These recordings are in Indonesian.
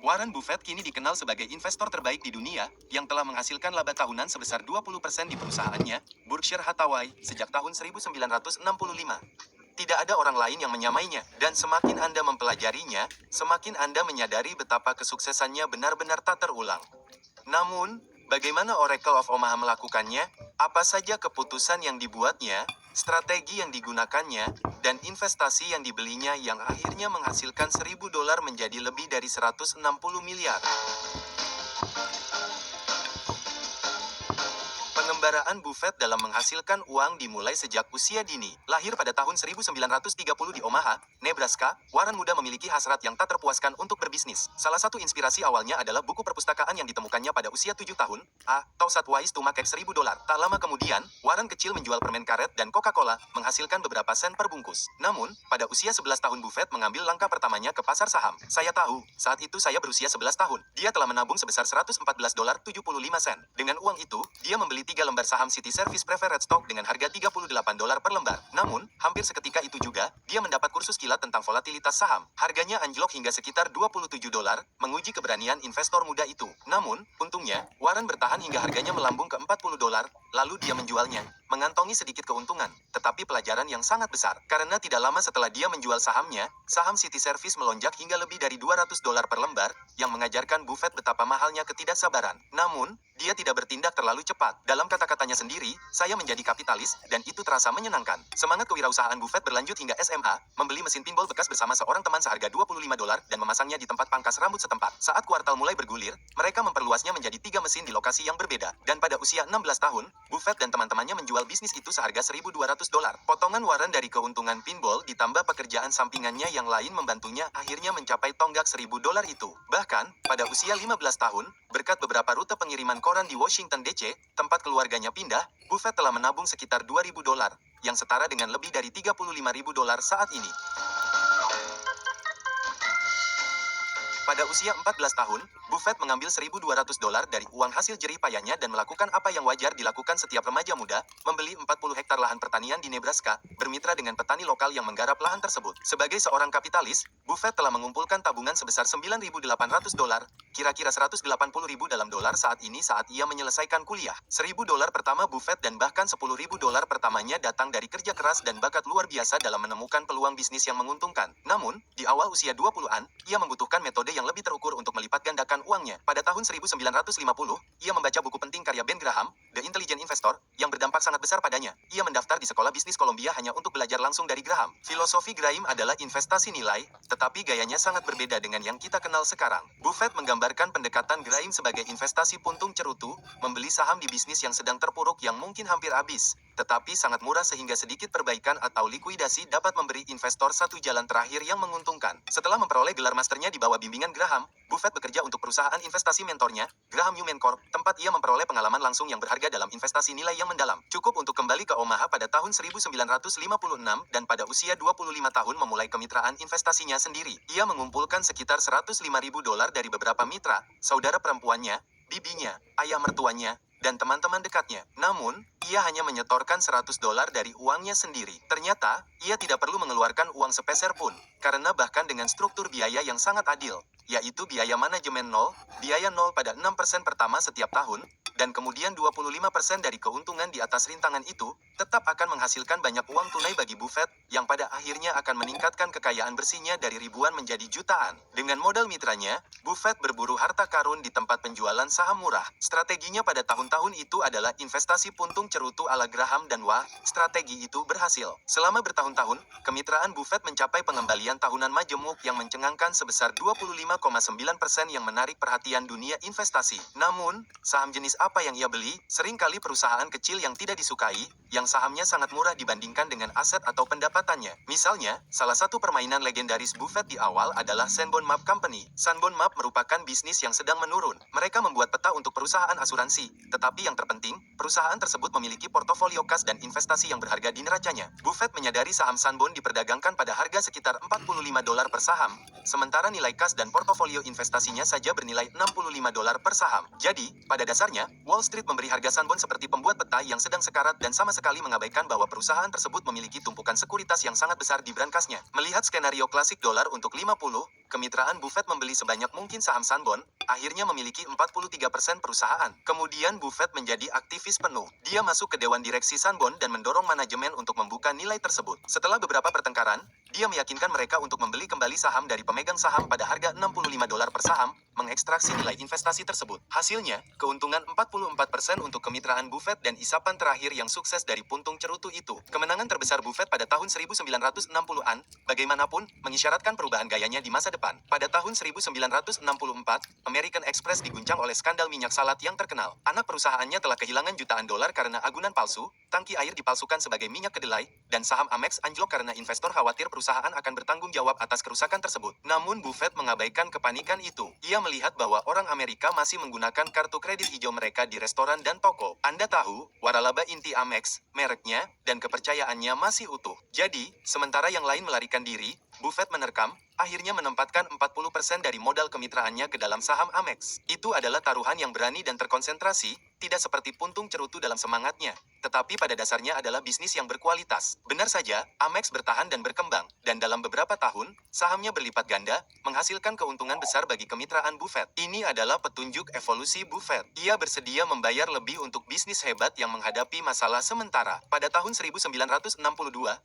Warren Buffett kini dikenal sebagai investor terbaik di dunia, yang telah menghasilkan laba tahunan sebesar 20% di perusahaannya, Berkshire Hathaway, sejak tahun 1965. Tidak ada orang lain yang menyamainya, dan semakin Anda mempelajarinya, semakin Anda menyadari betapa kesuksesannya benar-benar tak terulang. Namun, bagaimana Oracle of Omaha melakukannya? Apa saja keputusan yang dibuatnya, strategi yang digunakannya, dan investasi yang dibelinya yang akhirnya menghasilkan $1.000 menjadi lebih dari 160 miliar. Pengembaraan Buffett dalam menghasilkan uang dimulai sejak usia dini. Lahir pada tahun 1930 di Omaha, Nebraska, Warren muda memiliki hasrat yang tak terpuaskan untuk berbisnis. Salah satu inspirasi awalnya adalah buku perpustakaan yang ditemukannya pada usia 7 tahun, Taught Wise to Make $1.000. Tak lama kemudian, Warren kecil menjual permen karet dan Coca-Cola, menghasilkan beberapa sen per bungkus. Namun, pada usia 11 tahun Buffett mengambil langkah pertamanya ke pasar saham. Saya tahu, saat itu saya berusia 11 tahun. Dia telah menabung sebesar $114.75. Dengan uang itu, dia membeli 3 lembar saham City Service Preferred Stock dengan harga $38 per lembar. Namun, hampir seketika itu juga, dia mendapat kursus kilat tentang volatilitas saham. Harganya anjlok hingga sekitar $27, menguji keberanian investor muda itu. Namun, untungnya, Warren bertahan hingga harganya melambung ke $40, lalu dia menjualnya, mengantongi sedikit keuntungan, tetapi pelajaran yang sangat besar. Karena tidak lama setelah dia menjual sahamnya, saham City Service melonjak hingga lebih dari $200 per lembar, yang mengajarkan Buffett betapa mahalnya ketidaksabaran. Namun, dia tidak bertindak terlalu cepat. Dalam kata-katanya sendiri, saya menjadi kapitalis, dan itu terasa menyenangkan. Semangat kewirausahaan Buffett berlanjut hingga SMA, membeli mesin pinball bekas bersama seorang teman seharga $25 dan memasangnya di tempat pangkas rambut setempat. Saat kuartal mulai bergulir, mereka memperluasnya menjadi 3 mesin di lokasi yang berbeda. Dan pada usia 16 tahun, Buffett dan teman-temannya menjual bisnis itu seharga $1.200. Potongan Warren dari keuntungan pinball ditambah pekerjaan sampingannya yang lain membantunya akhirnya mencapai tonggak $1.000 itu. Bahkan, pada usia 15 tahun, berkat beberapa rute pengiriman koran di Washington DC, tempat keluarganya pindah, Buffett telah menabung sekitar $2.000, yang setara dengan lebih dari $35.000 saat ini. Pada usia 14 tahun, Buffett mengambil $1.200 dari uang hasil jerih payahnya dan melakukan apa yang wajar dilakukan setiap remaja muda, membeli 40 hektar lahan pertanian di Nebraska, bermitra dengan petani lokal yang menggarap lahan tersebut. Sebagai seorang kapitalis, Buffett telah mengumpulkan tabungan sebesar $9.800, kira-kira $180.000 dalam dolar saat ini saat ia menyelesaikan kuliah. $1.000 pertama Buffett dan bahkan $10.000 pertamanya datang dari kerja keras dan bakat luar biasa dalam menemukan peluang bisnis yang menguntungkan. Namun, di awal usia 20-an, ia membutuhkan metode yang lebih terukur untuk melipat gandakan uangnya. Pada tahun 1950, ia membaca buku penting karya Ben Graham, The Intelligent Investor, yang berdampak sangat besar padanya. Ia mendaftar di sekolah bisnis Columbia hanya untuk belajar langsung dari Graham. Filosofi Graham adalah investasi nilai, tetapi gayanya sangat berbeda dengan yang kita kenal sekarang. Buffett menggambarkan pendekatan Graham sebagai investasi puntung cerutu, membeli saham di bisnis yang sedang terpuruk yang mungkin hampir habis, tetapi sangat murah sehingga sedikit perbaikan atau likuidasi dapat memberi investor satu jalan terakhir yang menguntungkan. Setelah memperoleh gelar masternya di bawah bimbingan Graham, Buffett bekerja untuk perusahaan investasi mentornya, Graham Newman Corp, tempat ia memperoleh pengalaman langsung yang berharga dalam investasi nilai yang mendalam. Cukup untuk kembali ke Omaha pada tahun 1956 dan pada usia 25 tahun memulai kemitraan investasinya sendiri. Ia mengumpulkan sekitar $105.000 dari beberapa mitra, saudara perempuannya, bibinya, ayah mertuanya, dan teman-teman dekatnya. Namun, ia hanya menyetorkan $100 dari uangnya sendiri. Ternyata, ia tidak perlu mengeluarkan uang sepeser pun, karena bahkan dengan struktur biaya yang sangat adil, yaitu biaya manajemen 0, biaya 0 pada 6% pertama setiap tahun, dan kemudian 25% dari keuntungan di atas rintangan itu, tetap akan menghasilkan banyak uang tunai bagi Buffett, yang pada akhirnya akan meningkatkan kekayaan bersihnya dari ribuan menjadi jutaan. Dengan modal mitranya, Buffett berburu harta karun di tempat penjualan saham murah. Strateginya pada tahun-tahun itu adalah investasi puntung cerutu ala Graham dan wah, strategi itu berhasil. Selama bertahun-tahun, kemitraan Buffett mencapai pengembalian tahunan majemuk yang mencengangkan sebesar 25,9% yang menarik perhatian dunia investasi. Namun, saham jenis apa yang ia beli? Seringkali perusahaan kecil yang tidak disukai, yang sahamnya sangat murah dibandingkan dengan aset atau pendapatannya. Misalnya, salah satu permainan legendaris Buffett di awal adalah Sanborn Map Company. Sanborn Map merupakan bisnis yang sedang menurun. Mereka membuat peta untuk perusahaan asuransi, tetapi yang terpenting, perusahaan tersebut memiliki portofolio kas dan investasi yang berharga di neracanya. Buffett menyadari saham Sanborn diperdagangkan pada harga sekitar $45 per saham, sementara nilai kas dan portofolio investasinya saja bernilai $65 per saham. Jadi, pada dasarnya, Wall Street memberi harga Sanborn seperti pembuat peta yang sedang sekarat dan sama sekali mengabaikan bahwa perusahaan tersebut memiliki tumpukan sekuritas yang sangat besar di brankasnya. Melihat skenario klasik dolar untuk 50, kemitraan Buffett membeli sebanyak mungkin saham Sanborn, akhirnya memiliki 43% perusahaan. Kemudian Buffett menjadi aktivis penuh. Dia masuk ke dewan direksi Sanborn dan mendorong manajemen untuk membuka nilai tersebut. Setelah beberapa pertengkaran, dia meyakinkan mereka untuk membeli kembali saham dari pemegang saham pada harga $65 per saham, mengekstraksi nilai investasi tersebut. Hasilnya, keuntungan 44% untuk kemitraan Buffett dan isapan terakhir yang sukses dari puntung cerutu itu. Kemenangan terbesar Buffett pada tahun 1960-an, bagaimanapun, mengisyaratkan perubahan gayanya di masa depan. Pada tahun 1964, American Express diguncang oleh skandal minyak salat yang terkenal. Anak perusahaannya telah kehilangan jutaan dolar karena agunan palsu, tangki air dipalsukan sebagai minyak kedelai, dan saham Amex anjlok karena investor khawatir perusahaan akan bertanggung jawab atas kerusakan tersebut. Namun Buffett mengabaikan kepanikan itu. Ia melihat bahwa orang Amerika masih menggunakan kartu kredit hijau mereka di restoran dan toko. Anda tahu, waralaba inti Amex, mereknya, dan kepercayaannya masih utuh. Jadi, sementara yang lain melarikan diri, Buffett menerkam, akhirnya menempatkan 40% dari modal kemitraannya ke dalam saham Amex. Itu adalah taruhan yang berani dan terkonsentrasi, tidak seperti puntung cerutu dalam semangatnya, tetapi pada dasarnya adalah bisnis yang berkualitas. Benar saja, Amex bertahan dan berkembang, dan dalam beberapa tahun, sahamnya berlipat ganda, menghasilkan keuntungan besar bagi kemitraan Buffett. Ini adalah petunjuk evolusi Buffett. Ia bersedia membayar lebih untuk bisnis hebat yang menghadapi masalah sementara. Pada tahun 1962,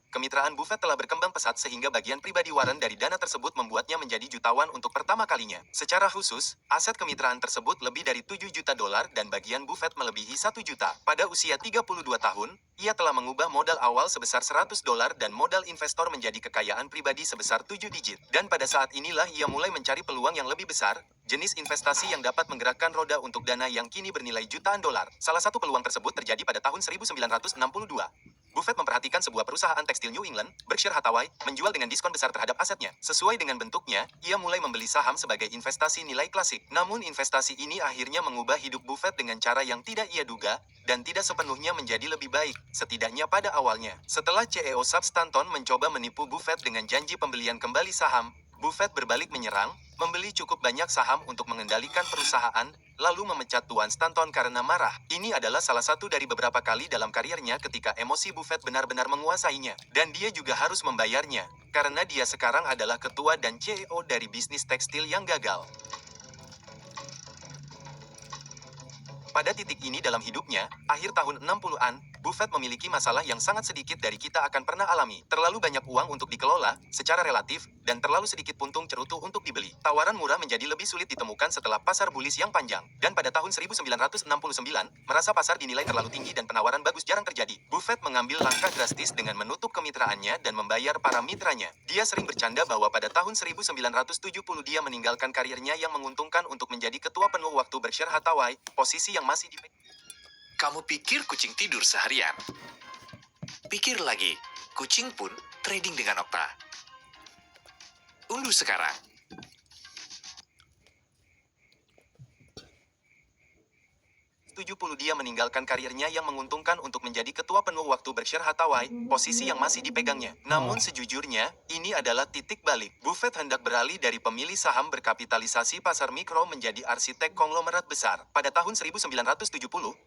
kemitraan Buffett telah berkembang pesat sehingga bagian pribadi Warren dari dana tersebut membuatnya menjadi jutawan untuk pertama kalinya. Secara khusus, aset kemitraan tersebut lebih dari $7 juta dan bagian Buffett melebihi 1 juta. Pada usia 32 tahun, ia telah mengubah modal awal sebesar $100 dan modal investor menjadi kekayaan pribadi sebesar 7 digit. Dan pada saat inilah ia mulai mencari peluang yang lebih besar, jenis investasi yang dapat menggerakkan roda untuk dana yang kini bernilai jutaan dolar. Salah satu peluang tersebut terjadi pada tahun 1962. Buffett memperhatikan sebuah perusahaan tekstil New England, Berkshire Hathaway, menjual dengan diskon besar terhadap asetnya. Sesuai dengan bentuknya, ia mulai membeli saham sebagai investasi nilai klasik. Namun investasi ini akhirnya mengubah hidup Buffett dengan cara yang tidak ia duga, dan tidak sepenuhnya menjadi lebih baik, setidaknya pada awalnya. Setelah CEO Sub Stanton mencoba menipu Buffett dengan janji pembelian kembali saham, Buffett berbalik menyerang, membeli cukup banyak saham untuk mengendalikan perusahaan, lalu memecat Tuan Stanton karena marah. Ini adalah salah satu dari beberapa kali dalam kariernya ketika emosi Buffett benar-benar menguasainya. Dan dia juga harus membayarnya, karena dia sekarang adalah ketua dan CEO dari bisnis tekstil yang gagal. Pada titik ini dalam hidupnya, akhir tahun 60-an, Buffett memiliki masalah yang sangat sedikit dari kita akan pernah alami. Terlalu banyak uang untuk dikelola, secara relatif, dan terlalu sedikit puntung cerutu untuk dibeli. Tawaran murah menjadi lebih sulit ditemukan setelah pasar bullish yang panjang. Dan pada tahun 1969, merasa pasar dinilai terlalu tinggi dan penawaran bagus jarang terjadi. Buffett mengambil langkah drastis dengan menutup kemitraannya dan membayar para mitranya. Dia sering bercanda bahwa pada tahun 1970 dia meninggalkan karirnya yang menguntungkan untuk menjadi ketua penuh waktu Berkshire Hathaway, posisi yang masih dipegang. Kamu pikir kucing tidur seharian? Pikir lagi, kucing pun trading dengan Okta. Unduh sekarang. 70 dia meninggalkan karirnya yang menguntungkan untuk menjadi ketua penuh waktu Berkshire Hathaway, posisi yang masih dipegangnya. Namun sejujurnya, ini adalah titik balik. Buffett hendak beralih dari pemilih saham berkapitalisasi pasar mikro menjadi arsitek konglomerat besar. Pada tahun 1970,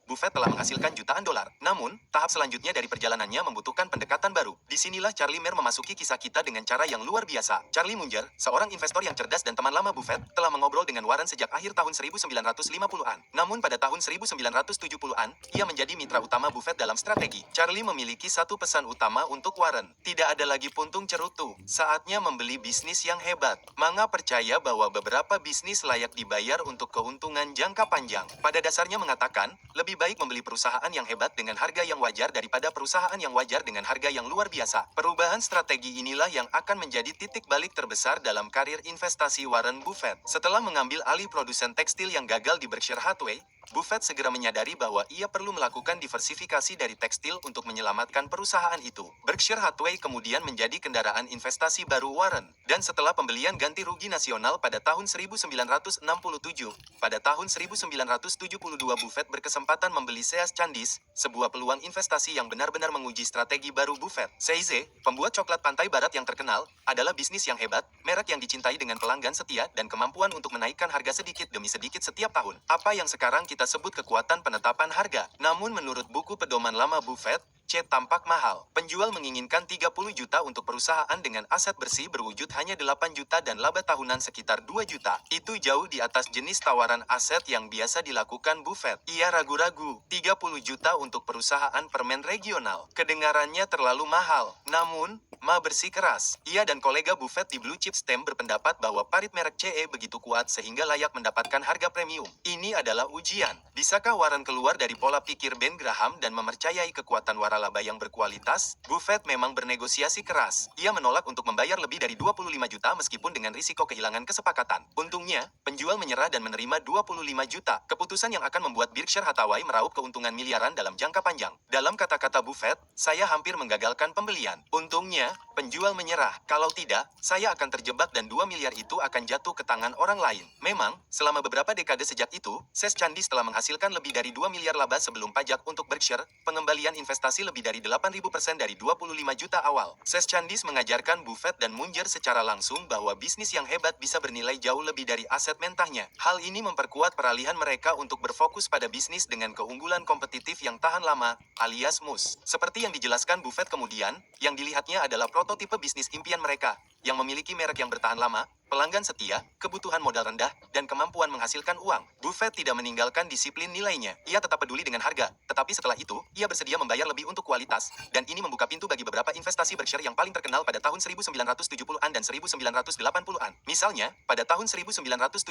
Buffett telah menghasilkan jutaan dolar. Namun, tahap selanjutnya dari perjalanannya membutuhkan pendekatan baru. Disinilah Charlie Munger memasuki kisah kita dengan cara yang luar biasa. Charlie Munger, seorang investor yang cerdas dan teman lama Buffett, telah mengobrol dengan Warren sejak akhir tahun 1950-an. Namun pada tahun 1970-an, ia menjadi mitra utama Buffett dalam strategi. Charlie memiliki satu pesan utama untuk Warren. Tidak ada lagi puntung cerutu. Saatnya membeli bisnis yang hebat. Munger percaya bahwa beberapa bisnis layak dibayar untuk keuntungan jangka panjang. Pada dasarnya mengatakan, lebih baik membeli perusahaan yang hebat dengan harga yang wajar daripada perusahaan yang wajar dengan harga yang luar biasa. Perubahan strategi inilah yang akan menjadi titik balik terbesar dalam karir investasi Warren Buffett. Setelah mengambil alih produsen tekstil yang gagal di Berkshire Hathaway, Buffett segera menyadari bahwa ia perlu melakukan diversifikasi dari tekstil untuk menyelamatkan perusahaan itu. Berkshire Hathaway kemudian menjadi kendaraan investasi baru Warren. Dan setelah pembelian ganti rugi nasional pada tahun 1967, pada tahun 1972 Buffett berkesempatan membeli Sears Candies, sebuah peluang investasi yang benar-benar menguji strategi baru Buffett. Seize, pembuat coklat pantai barat yang terkenal, adalah bisnis yang hebat, merek yang dicintai dengan pelanggan setia, dan kemampuan untuk menaikkan harga sedikit demi sedikit setiap tahun. Apa yang sekarang kita sebut kekuatan kekuatan penetapan harga. Namun menurut buku pedoman lama Buffett, C tampak mahal. Penjual menginginkan 30 juta untuk perusahaan dengan aset bersih berwujud hanya 8 juta dan laba tahunan sekitar 2 juta. Itu jauh di atas jenis tawaran aset yang biasa dilakukan Buffett. Ia ragu-ragu, 30 juta untuk perusahaan permen regional. Kedengarannya terlalu mahal. Namun, Ma bersikeras. Ia dan kolega Buffett di Blue Chip Stamp berpendapat bahwa parit merek CE begitu kuat sehingga layak mendapatkan harga premium. Ini adalah ujian. Bisakah Warren keluar dari pola pikir Ben Graham dan mempercayai kekuatan waralaba yang berkualitas? Buffett memang bernegosiasi keras. Ia menolak untuk membayar lebih dari 25 juta meskipun dengan risiko kehilangan kesepakatan. Untungnya, penjual menyerah dan menerima 25 juta. Keputusan yang akan membuat Berkshire Hathaway meraup keuntungan miliaran dalam jangka panjang. Dalam kata-kata Buffett, saya hampir menggagalkan pembelian. Untungnya, penjual menyerah. Kalau tidak, saya akan terjebak dan 2 miliar itu akan jatuh ke tangan orang lain. Memang, selama beberapa dekade sejak itu, Seth Chandis telah menghasilkan lebih dari 2 miliar laba sebelum pajak untuk Berkshire, pengembalian investasi lebih dari 8.000% dari 25 juta awal. Seth Chandis mengajarkan Buffett dan Munger secara langsung bahwa bisnis yang hebat bisa bernilai jauh lebih dari aset mentahnya. Hal ini memperkuat peralihan mereka untuk berfokus pada bisnis dengan keunggulan kompetitif yang tahan lama, alias MUS. Seperti yang dijelaskan Buffett kemudian, yang dilihatnya adalah prototipe bisnis impian mereka, yang memiliki merek yang bertahan lama, pelanggan setia, kebutuhan modal rendah, dan kemampuan menghasilkan uang. Buffett tidak meninggalkan disiplin nilainya. Ia tetap peduli dengan harga, tetapi setelah itu, ia bersedia membayar lebih untuk kualitas, dan ini membuka pintu bagi beberapa investasi Berkshire yang paling terkenal pada tahun 1970-an dan 1980-an. Misalnya, pada tahun 1973,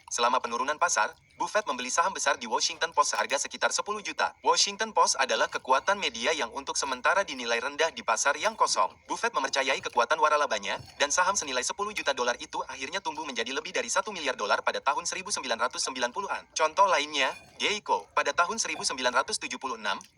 selama penurunan pasar, Buffett membeli saham besar di Washington Post seharga sekitar 10 juta. Washington Post adalah kekuatan media yang untuk sementara dinilai rendah di pasar yang kosong. Buffett mempercayai kekuatan waralabanya, dan saham senilai 10 juta dolar itu akhirnya tumbuh menjadi lebih dari 1 miliar dolar pada tahun 1990-an. Contoh lainnya, Geico. Pada tahun 1976,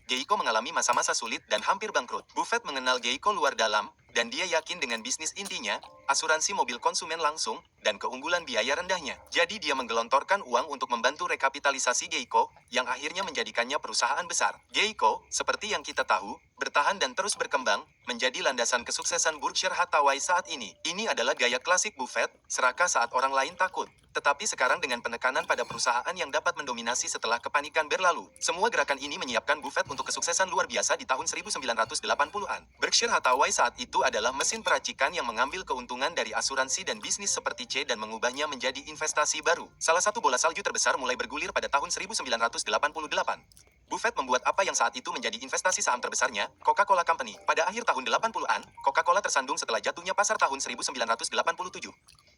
Geico mengalami masa-masa sulit dan hampir bangkrut. Buffett mengenal Geico luar dalam, dan dia yakin dengan bisnis intinya, asuransi mobil konsumen langsung, dan keunggulan biaya rendahnya. Jadi dia menggelontorkan uang untuk membantu rekapitalisasi Geico, yang akhirnya menjadikannya perusahaan besar. Geico, seperti yang kita tahu, bertahan dan terus berkembang, menjadi landasan kesuksesan Berkshire Hathaway saat ini. Ini adalah gaya klasik Buffett, serakah saat orang lain takut. Tetapi sekarang dengan penekanan pada perusahaan yang dapat mendominasi setelah kepanikan berlalu. Semua gerakan ini menyiapkan Buffett untuk kesuksesan luar biasa di tahun 1980-an. Berkshire Hathaway saat itu adalah mesin peracikan yang mengambil keuntungan dari asuransi dan bisnis seperti C dan mengubahnya menjadi investasi baru. Salah satu bola salju terbesar mulai bergulir pada tahun 1988. Buffett membuat apa yang saat itu menjadi investasi saham terbesarnya, Coca-Cola Company. Pada akhir tahun 80-an, Coca-Cola tersandung setelah jatuhnya pasar tahun 1987.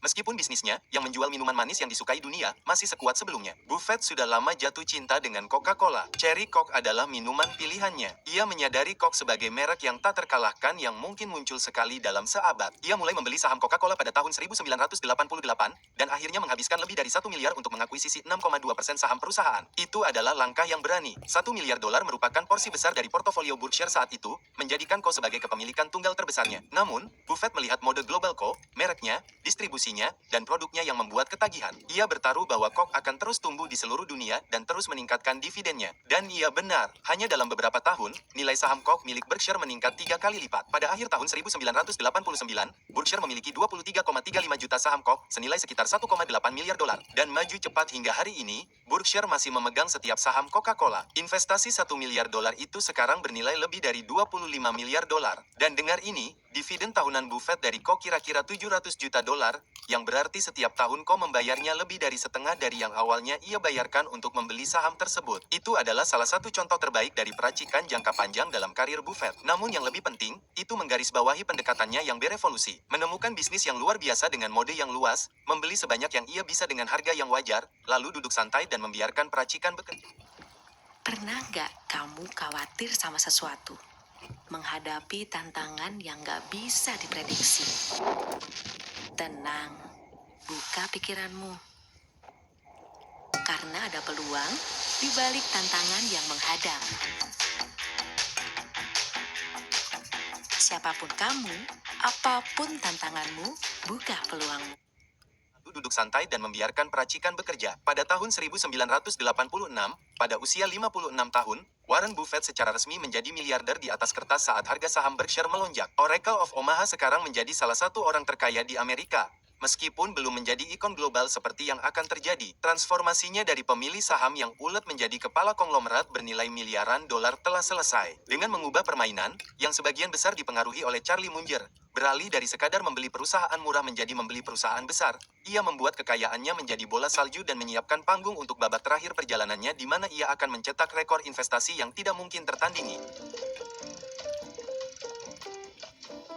Meskipun bisnisnya, yang menjual minuman manis yang disukai dunia, masih sekuat sebelumnya. Buffett sudah lama jatuh cinta dengan Coca-Cola. Cherry Coke adalah minuman pilihannya. Ia menyadari Coke sebagai merek yang tak terkalahkan yang mungkin muncul sekali dalam seabad. Ia mulai membeli saham Coca-Cola pada tahun 1988, dan akhirnya menghabiskan lebih dari 1 miliar untuk mengakuisisi 6,2% saham perusahaan. Itu adalah langkah yang berani. 1 miliar dolar merupakan porsi besar dari portofolio Berkshire saat itu, menjadikan Co sebagai kepemilikan tunggal terbesarnya. Namun, Buffett melihat mode global Co, mereknya, distribusinya, dan produknya yang membuat ketagihan. Ia bertaruh bahwa Coke akan terus tumbuh di seluruh dunia dan terus meningkatkan dividennya. Dan ia benar, hanya dalam beberapa tahun, nilai saham Coke milik Berkshire meningkat 3 kali lipat. Pada akhir tahun 1989, Berkshire memiliki 23,35 juta saham Coke, senilai sekitar 1,8 miliar dolar. Dan maju cepat hingga hari ini, Berkshire masih memegang setiap saham Coca-Cola. Investasi 1 miliar dolar itu sekarang bernilai lebih dari 25 miliar dolar. Dan dengar ini, dividen tahunan Buffett dari Co kira-kira 700 juta dolar, yang berarti setiap tahun Co membayarnya lebih dari setengah dari yang awalnya ia bayarkan untuk membeli saham tersebut. Itu adalah salah satu contoh terbaik dari peracikan jangka panjang dalam karir Buffett. Namun yang lebih penting, itu menggarisbawahi pendekatannya yang berevolusi. Menemukan bisnis yang luar biasa dengan mode yang luas, membeli sebanyak yang ia bisa dengan harga yang wajar, lalu duduk santai dan membiarkan peracikan bekerja. Pernah nggak kamu khawatir sama sesuatu? Menghadapi tantangan yang nggak bisa diprediksi. Tenang, buka pikiranmu. Karena ada peluang di balik tantangan yang menghadang. Siapapun kamu, apapun tantanganmu, buka peluangmu. Duduk santai dan membiarkan peracikan bekerja. Pada tahun 1986, pada usia 56 tahun, Warren Buffett secara resmi menjadi miliarder di atas kertas saat harga saham Berkshire melonjak. Oracle of Omaha sekarang menjadi salah satu orang terkaya di Amerika, Meskipun belum menjadi ikon global seperti yang akan terjadi, transformasinya dari pemilih saham yang ulet menjadi kepala konglomerat bernilai miliaran dolar telah selesai. Dengan mengubah permainan, yang sebagian besar dipengaruhi oleh Charlie Munger, beralih dari sekadar membeli perusahaan murah menjadi membeli perusahaan besar, ia membuat kekayaannya menjadi bola salju dan menyiapkan panggung untuk babak terakhir perjalanannya di mana ia akan mencetak rekor investasi yang tidak mungkin tertandingi.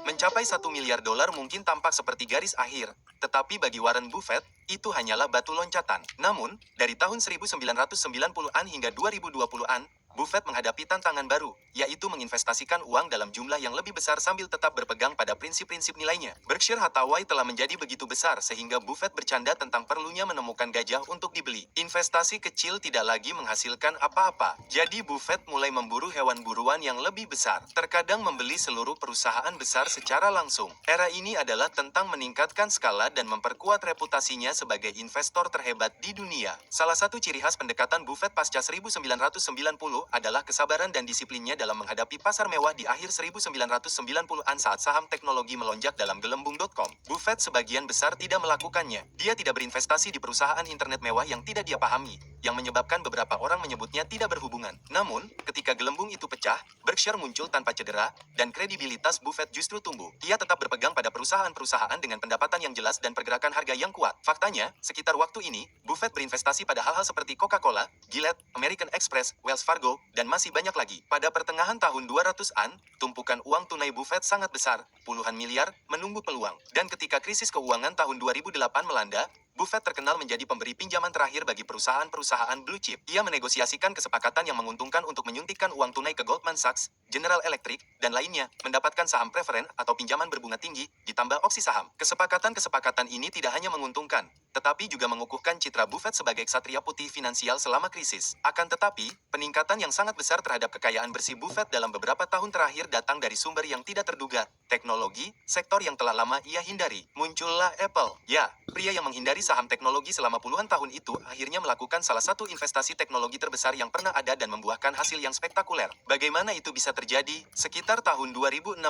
Mencapai 1 miliar dolar mungkin tampak seperti garis akhir, tetapi bagi Warren Buffett, itu hanyalah batu loncatan. Namun, dari tahun 1990-an hingga 2020-an, Buffett menghadapi tantangan baru, yaitu menginvestasikan uang dalam jumlah yang lebih besar sambil tetap berpegang pada prinsip-prinsip nilainya. Berkshire Hathaway telah menjadi begitu besar sehingga Buffett bercanda tentang perlunya menemukan gajah untuk dibeli. Investasi kecil tidak lagi menghasilkan apa-apa. Jadi Buffett mulai memburu hewan buruan yang lebih besar. Terkadang membeli seluruh perusahaan besar secara langsung. Era ini adalah tentang meningkatkan skala dan memperkuat reputasinya sebagai investor terhebat di dunia. Salah satu ciri khas pendekatan Buffett pasca 1990 adalah kesabaran dan disiplinnya dalam menghadapi pasar mewah di akhir 1990-an saat saham teknologi melonjak dalam gelembung.com. Buffett sebagian besar tidak melakukannya. Dia tidak berinvestasi di perusahaan internet mewah yang tidak dia pahami, yang menyebabkan beberapa orang menyebutnya tidak berhubungan. Namun, ketika gelembung itu pecah, Berkshire muncul tanpa cedera, dan kredibilitas Buffett justru tumbuh. Ia tetap berpegang pada perusahaan-perusahaan dengan pendapatan yang jelas dan pergerakan harga yang kuat. Faktanya, sekitar waktu ini, Buffett berinvestasi pada hal-hal seperti Coca-Cola, Gillette, American Express, Wells Fargo, dan masih banyak lagi. Pada pertengahan tahun 200-an, tumpukan uang tunai Buffett sangat besar, puluhan miliar, menunggu peluang. Dan ketika krisis keuangan tahun 2008 melanda, Buffett terkenal menjadi pemberi pinjaman terakhir bagi perusahaan-perusahaan blue chip. Ia menegosiasikan kesepakatan yang menguntungkan untuk menyuntikkan uang tunai ke Goldman Sachs, General Electric, dan lainnya, mendapatkan saham preferen atau pinjaman berbunga tinggi, ditambah opsi saham. Kesepakatan-kesepakatan ini tidak hanya menguntungkan, tetapi juga mengukuhkan citra Buffett sebagai ksatria putih finansial selama krisis. Akan tetapi, peningkatan yang sangat besar terhadap kekayaan bersih Buffett dalam beberapa tahun terakhir datang dari sumber yang tidak terduga, teknologi, sektor yang telah lama ia hindari. Muncullah Apple. Ya, pria yang menghindari saham teknologi selama puluhan tahun itu akhirnya melakukan salah satu investasi teknologi terbesar yang pernah ada dan membuahkan hasil yang spektakuler. Bagaimana itu bisa terjadi? Sekitar tahun 2016,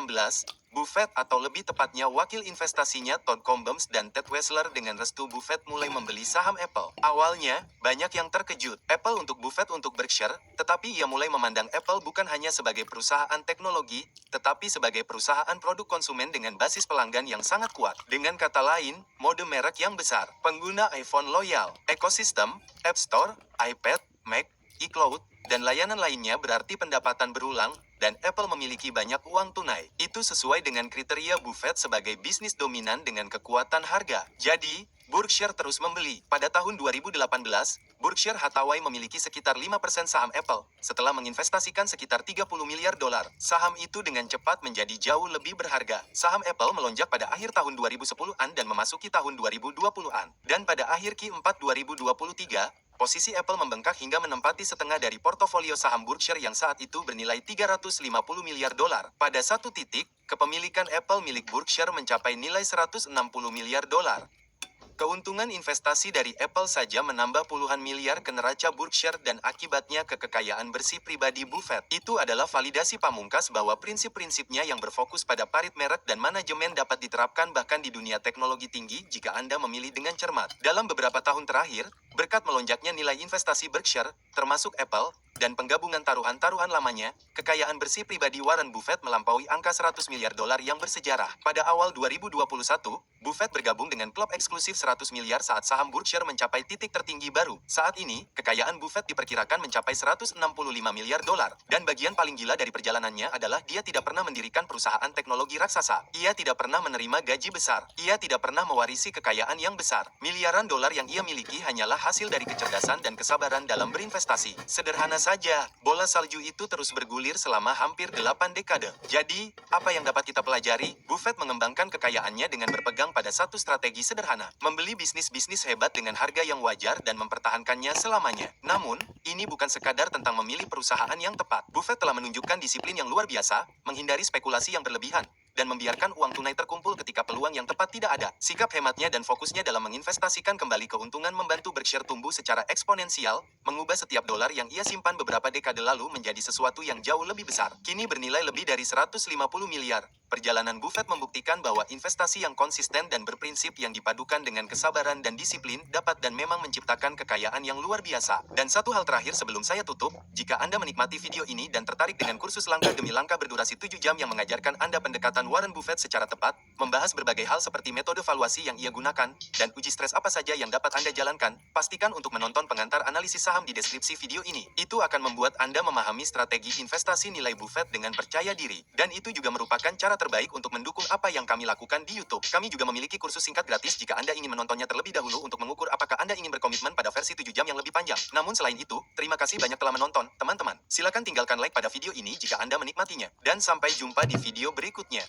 Buffett atau lebih tepatnya wakil investasinya Todd Combs dan Ted Weschler dengan restu Buffett mulai membeli saham Apple. Awalnya, banyak yang terkejut. Apple untuk Buffett untuk Berkshire, tetapi ia mulai memandang Apple bukan hanya sebagai perusahaan teknologi, tetapi sebagai perusahaan produk konsumen dengan basis pelanggan yang sangat kuat. Dengan kata lain, mode merek yang besar, pengguna iPhone loyal, ekosistem, App Store, iPad, Mac, iCloud, dan layanan lainnya berarti pendapatan berulang, dan Apple memiliki banyak uang tunai. Itu sesuai dengan kriteria Buffett sebagai bisnis dominan dengan kekuatan harga. Jadi, Berkshire terus membeli. Pada tahun 2018, Berkshire Hathaway memiliki sekitar 5% saham Apple. Setelah menginvestasikan sekitar 30 miliar dolar, saham itu dengan cepat menjadi jauh lebih berharga. Saham Apple melonjak pada akhir tahun 2010-an dan memasuki tahun 2020-an. Dan pada akhir Q4 2023, posisi Apple membengkak hingga menempati setengah dari portofolio saham Berkshire yang saat itu bernilai 350 miliar dolar. Pada satu titik, kepemilikan Apple milik Berkshire mencapai nilai 160 miliar dolar. Keuntungan investasi dari Apple saja menambah puluhan miliar ke neraca Berkshire dan akibatnya ke kekayaan bersih pribadi Buffett. Itu adalah validasi pamungkas bahwa prinsip-prinsipnya yang berfokus pada parit merek dan manajemen dapat diterapkan bahkan di dunia teknologi tinggi jika Anda memilih dengan cermat. Dalam beberapa tahun terakhir, berkat melonjaknya nilai investasi Berkshire, termasuk Apple, dan penggabungan taruhan-taruhan lamanya, kekayaan bersih pribadi Warren Buffett melampaui angka 100 miliar dolar yang bersejarah. Pada awal 2021, Buffett bergabung dengan klub eksklusif 100 miliar saat saham Berkshire mencapai titik tertinggi baru. Saat ini, kekayaan Buffett diperkirakan mencapai 165 miliar dolar. Dan bagian paling gila dari perjalanannya adalah dia tidak pernah mendirikan perusahaan teknologi raksasa. Ia tidak pernah menerima gaji besar. Ia tidak pernah mewarisi kekayaan yang besar. Miliaran dolar yang ia miliki hanyalah hasil dari kecerdasan dan kesabaran dalam berinvestasi. Sederhana saja, bola salju itu terus bergulir selama hampir 8 dekade. Jadi, apa yang dapat kita pelajari? Buffett mengembangkan kekayaannya dengan berpegang pada satu strategi sederhana, membeli bisnis-bisnis hebat dengan harga yang wajar dan mempertahankannya selamanya. Namun, ini bukan sekadar tentang memilih perusahaan yang tepat. Buffett telah menunjukkan disiplin yang luar biasa, menghindari spekulasi yang berlebihan, dan membiarkan uang tunai terkumpul ketika peluang yang tepat tidak ada. Sikap hematnya dan fokusnya dalam menginvestasikan kembali keuntungan membantu Berkshire tumbuh secara eksponensial, mengubah setiap dolar yang ia simpan beberapa dekade lalu menjadi sesuatu yang jauh lebih besar. Kini bernilai lebih dari 150 miliar. Perjalanan Buffett membuktikan bahwa investasi yang konsisten dan berprinsip yang dipadukan dengan kesabaran dan disiplin dapat dan memang menciptakan kekayaan yang luar biasa. Dan satu hal terakhir sebelum saya tutup, jika Anda menikmati video ini dan tertarik dengan kursus langkah demi langkah berdurasi 7 jam yang mengajarkan Anda pendekatan Warren Buffett secara tepat, membahas berbagai hal seperti metode valuasi yang ia gunakan, dan uji stres apa saja yang dapat Anda jalankan, pastikan untuk menonton pengantar analisis saham di deskripsi video ini. Itu akan membuat Anda memahami strategi investasi nilai Buffett dengan percaya diri. Dan itu juga merupakan cara terbaik untuk mendukung apa yang kami lakukan di YouTube. Kami juga memiliki kursus singkat gratis jika Anda ingin menontonnya terlebih dahulu untuk mengukur apakah Anda ingin berkomitmen pada versi 7 jam yang lebih panjang. Namun selain itu, terima kasih banyak telah menonton, teman-teman. Silakan tinggalkan like pada video ini jika Anda menikmatinya. Dan sampai jumpa di video berikutnya.